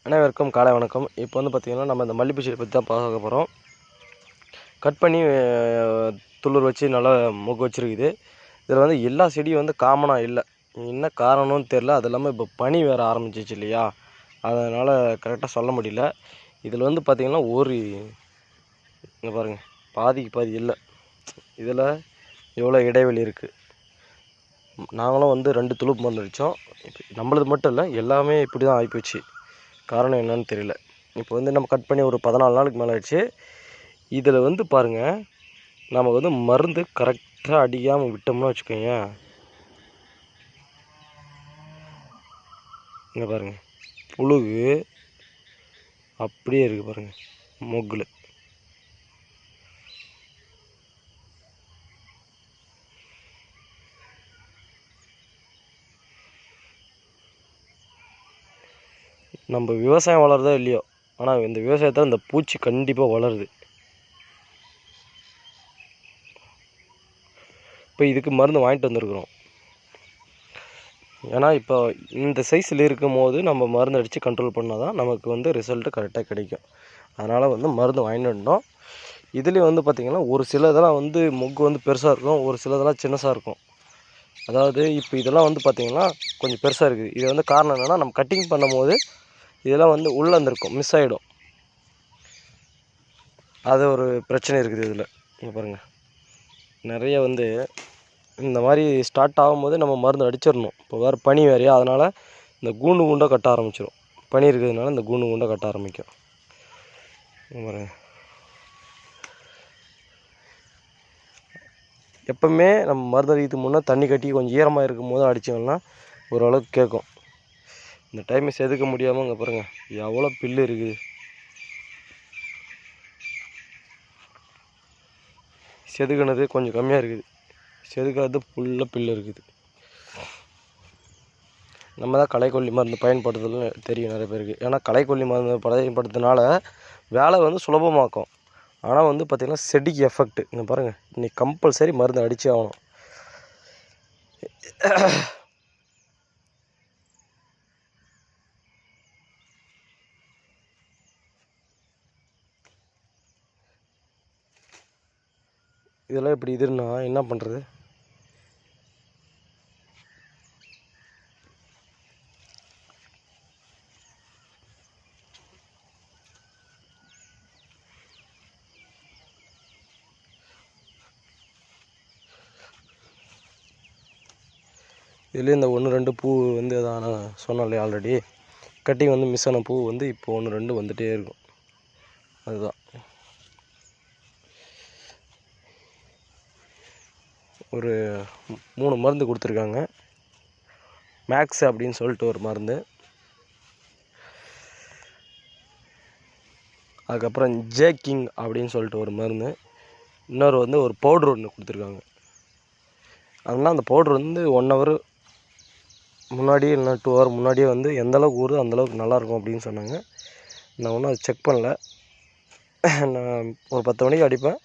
அனைவருக்கும் காலை வணக்கம். இப்போ வந்து பார்த்திங்கன்னா நம்ம இந்த மல்லிப்பூ செடி பற்றி தான் பார்க்க போகிறோம். கட் பண்ணி துளிர் வச்சு நல்லா மொக்கு வச்சுருக்குது. இதில் வந்து எல்லா செடியும் வந்து காமனாக இல்லை, என்ன காரணம்னு தெரில. அது இல்லாமல் இப்போ பனி வேறு ஆரம்பிச்சிச்சு இல்லையா, அதனால் கரெக்டாக சொல்ல முடியல. இதில் வந்து பார்த்திங்கன்னா இங்கே பாருங்கள், பாதிக்கு பாதி இல்லை. இதில் எவ்வளோ இடைவெளி இருக்குது. நாங்களும் வந்து 2 துளுப்பு மருந்து அடித்தோம். நம்மளது மட்டும் இல்லை, எல்லாமே இப்படி தான் ஆகிப்போச்சு. காரணம் என்னன்னு தெரியல. இப்போ வந்து நம்ம கட் பண்ணி ஒரு 14 நாளுக்கு மேலே ஆயிடுச்சு. இதில் வந்து பாருங்கள், நம்ம வந்து மருந்து கரெக்டாக அடிக்காமல் விட்டோம்னா வச்சுக்கோங்க, இங்கே பாருங்கள் புழுகு அப்படியே இருக்குது பாருங்கள் மொக்கில். நம்ம விவசாயம் வளருதோ இல்லையோ, ஆனால் இந்த விவசாயத்தில் இந்த பூச்சி கண்டிப்பாக வளருது. இப்போ இதுக்கு மருந்து வாங்கிட்டு வந்துருக்குறோம். ஏன்னா இப்போ இந்த சைஸில் இருக்கும் போது நம்ம மருந்து அடித்து கண்ட்ரோல் பண்ணால் தான் நமக்கு வந்து ரிசல்ட்டு கரெக்டாக கிடைக்கும். அதனால் வந்து மருந்து வாங்கிட்டு வந்தோம். இதுலேயும் வந்து பார்த்திங்கன்னா ஒரு சில இதெல்லாம் வந்து மொக்கு வந்து பெருசாக இருக்கும், ஒரு சில இதெல்லாம் சின்னசாக இருக்கும். அதாவது இப்போ இதெல்லாம் வந்து பார்த்திங்கன்னா கொஞ்சம் பெருசாக இருக்குது. இது வந்து காரணம் என்னென்னா, நம்ம கட்டிங் பண்ணும்போது இதெல்லாம் வந்து உள்ளே இருந்திருக்கும், மிஸ் ஆகிடும். அது ஒரு பிரச்சனை இருக்குது இதில். இங்கே பாருங்கள், நிறைய வந்து இந்த மாதிரி ஸ்டார்ட் ஆகும்போது நம்ம மருந்து அடிச்சிடணும். இப்போ வேறு பனி வேறையா, அதனால் இந்த கூண்டு கூண்டாக கட்ட ஆரம்பிச்சிடும். பனி இருக்கிறதுனால இந்த கூண்டு கூண்டாக கட்ட ஆரம்பிக்கும். பாருங்கள், எப்போவுமே நம்ம மருந்து அடிக்கிறதுக்கு முன்னே தண்ணி கட்டி கொஞ்சம் ஈரமாக இருக்கும் போது அடித்தோம்னா ஓரளவுக்கு கேட்கும். இந்த டைமை செதுக்க முடியாமல் இங்கே பாருங்கள் எவ்வளோ பில்லு இருக்குது. செதுக்கினது கொஞ்சம் கம்மியாக இருக்குது, செதுக்காது ஃபுல்லாக பில்லு இருக்குது. நம்ம தான் களைக்கொல்லி மருந்து பயன்படுத்துறதுன்னு தெரியும் நிறைய பேருக்கு. ஏன்னா களைக்கொல்லி மருந்து பயன்படுத்தினால வேலை வந்து சுலபமாக்கும். ஆனால் வந்து பார்த்திங்கன்னா செடிக்கு எஃபெக்ட். இங்கே பாருங்கள், இன்றைக்கி கம்பல்சரி மருந்து அடித்தே ஆகணும். இதெல்லாம் இப்படி இதுன்னா என்ன பண்ணுறது? இதுலேயே இந்த 1-2 பூ வந்து நான் சொன்னேன் இல்லையா ஆல்ரெடி, கட்டிங் வந்து மிஸ் ஆன பூ வந்து இப்போ 1-2 வந்துகிட்டே இருக்கும். அதுதான் ஒரு 3 மருந்து கொடுத்துருக்காங்க. மேக்ஸ் அப்படின்னு சொல்லிட்டு ஒரு மருந்து, அதுக்கப்புறம் ஜேக்கிங் அப்படின்னு சொல்லிட்டு ஒரு மருந்து, இன்னொரு வந்து ஒரு பவுட்ரு ஒன்று கொடுத்துருக்காங்க. அதனால் அந்த பவுட்ரு வந்து 1 ஹவர் முன்னாடியே இல்லைனா 2 ஹவர் முன்னாடியே வந்து எந்தளவுக்கு ஊறுதோ அந்தளவுக்கு நல்லாயிருக்கும் அப்படின்னு சொன்னாங்க. நான் ஒன்றும் அதை செக் பண்ணல. நான் ஒரு 10 மணிக்கு அடிப்பேன்.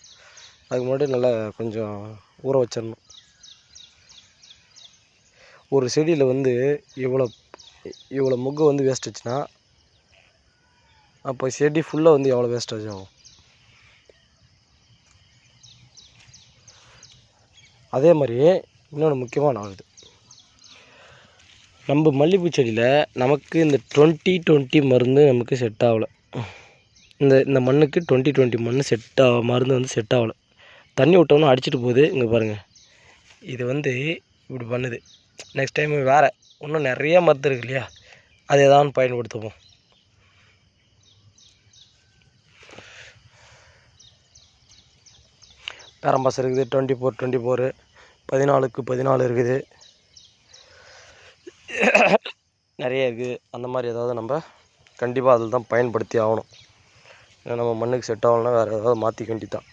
அதுக்கு முன்னாடி நல்லா கொஞ்சம் ஊற வச்சிடணும். ஒரு செடியில் வந்து இவ்வளோ மொக்கு வந்து வேஸ்ட்டுச்சுன்னா அப்போ செடி ஃபுல்லாக வந்து எவ்வளோ வேஸ்டேஜ் ஆகும். அதே மாதிரி இன்னொன்று முக்கியமான ஆகுது, நம்ம மல்லிகைப்பூ செடியில் நமக்கு இந்த 20-20 மருந்து நமக்கு செட் ஆகலை. இந்த மண்ணுக்கு 20-20 மண் மருந்து வந்து செட் ஆகலை. தண்ணி விட்டோம்னா அடிச்சுட்டு போகுது. இங்கே பாருங்கள், இது வந்து இப்படி பண்ணுது. நெக்ஸ்ட் டைம் வேறு இன்னும் நிறைய மருந்து இருக்கு இல்லையா, அது எதாவது பயன்படுத்துவோம். பேரம்பாஸ் இருக்குது, 24-24, 14-14 இருக்குது, நிறைய இருக்குது. அந்த மாதிரி ஏதாவது நம்ம கண்டிப்பாக அதில் தான் பயன்படுத்தி ஆகணும். ஏன்னா நம்ம மண்ணுக்கு செட் ஆகலைன்னா வேறு ஏதாவது மாற்றி கண்டித்தான்.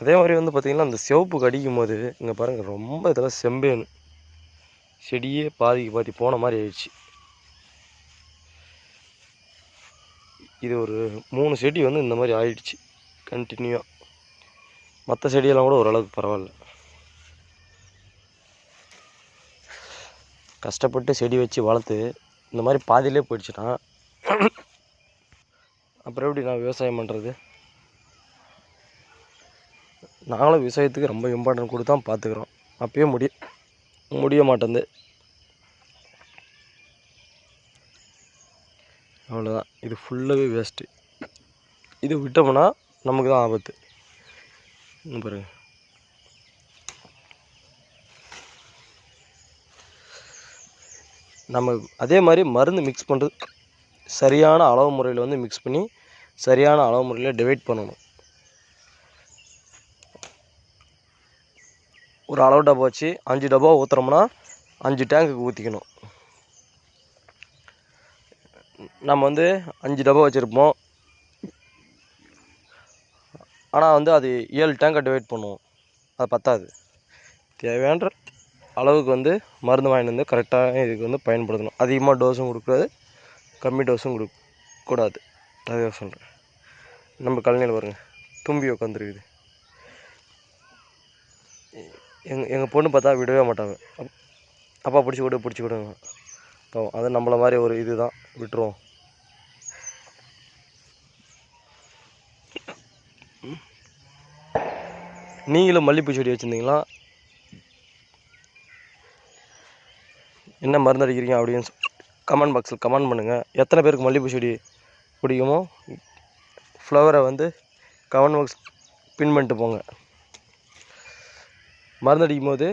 அதே மாதிரி வந்து பார்த்திங்கன்னா இந்த சிவப்பு கடிக்கும் போது இங்கே பாருங்கள், ரொம்ப இதெல்லாம் செம்பேனு செடியே பாதிக்கு பாதி போன மாதிரி ஆயிடுச்சு. இது ஒரு 3 செடி வந்து இந்த மாதிரி ஆயிடுச்சு கண்டினியூவாக. மற்ற செடியெல்லாம் கூட ஓரளவுக்கு பரவாயில்ல. கஷ்டப்பட்டு செடி வச்சு வளர்த்து இந்த மாதிரி பாதியிலே போயிடுச்சுன்னா அப்புறம் எப்படி நான் விவசாயம் பண்ணுறது? நாங்களும் விவசாயத்துக்கு ரொம்ப இம்பார்ட்டன்ட் கொடுத்து தான் பார்த்துக்குறோம். அப்பயே முடிய மாட்டேங்குது. அவ்வளோதான். இது ஃபுல்லாகவே வேஸ்ட்டு. இது விட்டோம்னா நமக்கு தான் ஆபத்து. பாருங்க, நம்ம அதே மாதிரி மருந்து மிக்ஸ் பண்ணுறது சரியான அளவு முறையில் வந்து மிக்ஸ் பண்ணி சரியான அளவு முறையில் டிவைட் பண்ணணும். ஒரு அளவு டப்பா வச்சு 5 டப்பா ஊற்றுறோம்னா 5 டேங்குக்கு ஊற்றிக்கணும். நம்ம வந்து 5 டப்பா வச்சுருப்போம், ஆனால் வந்து அது 7 டேங்கை டிவைட் பண்ணுவோம். அது பத்தாது. தேவையான அளவுக்கு வந்து மருந்து வாங்கிட்டு வந்து கரெக்டாக இதுக்கு வந்து பயன்படுத்தணும். அதிகமாக டோஸும் கொடுக்கூடாது, கம்மி டோஸும் கொடுக்கக்கூடாது. அதுதான் சொல்கிறேன். நம்ம கழனியில் பாருங்கள், தும்பி உட்காந்துருக்குது. எங்கள் பொண்ணு பார்த்தா விடவே மாட்டாங்க. அப்பா பிடிச்சி விடுங்க. அது நம்மள மாதிரி ஒரு இது தான், விட்டுருவோம். நீங்களும் மல்லிகைப்பூ செடி வச்சுருந்தீங்களா? என்ன மருந்து அடிக்கிறீங்க அப்படின்னு கமெண்ட் பாக்ஸில் கமெண்ட் பண்ணுங்கள். எத்தனை பேருக்கு மல்லிகைப்பூ செடி பிடிக்குமோ ஃப்ளவரை வந்து கமெண்ட் பாக்ஸ் பின் பண்ணிட்டு போங்க. மருந்து அடிக்கும் போது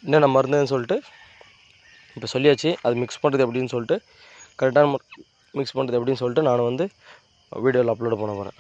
என்னென்ன மருந்துன்னு சொல்லிட்டு இப்போ சொல்லியாச்சு. அது மிக்ஸ் பண்ணுறது எப்படின்னு சொல்லிட்டு கரெக்டான மிக்ஸ் பண்ணுறது எப்படின்னு சொல்லிட்டு நான் வந்து வீடியோவில் அப்லோட் பண்ண போகிறேன்.